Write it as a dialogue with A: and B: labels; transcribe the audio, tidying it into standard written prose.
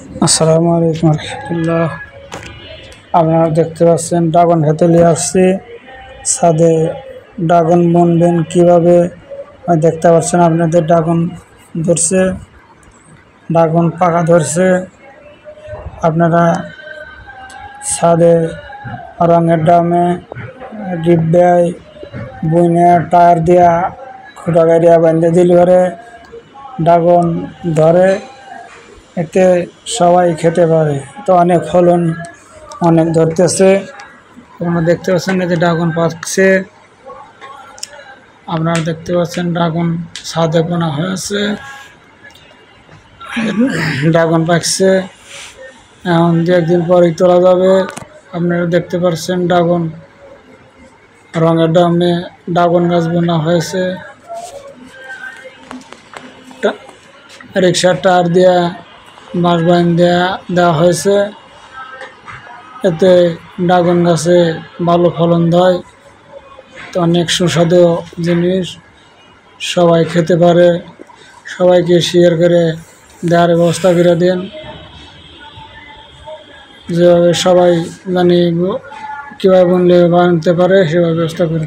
A: আসসালামু আলাইকুম রহমতুল্লাহ। আপনারা দেখতে পাচ্ছেন ড্রাগন খেতে নিয়ে আসছি ছাদে। ড্রাগন বুনবেন কীভাবে দেখতে পাচ্ছেন আপনাদের। ড্রাগন ধরছে, ড্রাগন পাকা ধরছে। আপনারা ছাদে রঙের ড্রামে ডিব্বায় বুনে টায়ার দিয়া খুঁটা গাড়িয়া বাঁধে দিলে পরে ড্রাগন ধরে, এতে সবাই খেতে পারে। তো অনেক ফলন অনেক ধরতেছে। আপনারা দেখতে পাচ্ছেন এতে ড্রাগন পাকছে। আপনারা দেখতে পাচ্ছেন ড্রাগন ছাদে বোনা হয়েছে, ড্রাগন পাকছে। এখন 2-1 দিন পরেই তোলা যাবে। আপনারা দেখতে পাচ্ছেন ড্রাগন রঙের ড্রামে ড্রাগন গাছ বোনা হয়েছে। রিক্সার টায়ার দিয়া বাঁশ বাইন দেওয়া হয়েছে। এতে ড্রাগন গাছে ভালো ফলন দেয়। তো অনেক সুস্বাদু জিনিস, সবাই খেতে পারে। সবাইকে শেয়ার করে দেওয়ার ব্যবস্থা করে দেন, যেভাবে সবাই জানি কীভাবে বুনলে বানাতে পারে সেভাবে ব্যবস্থা করে।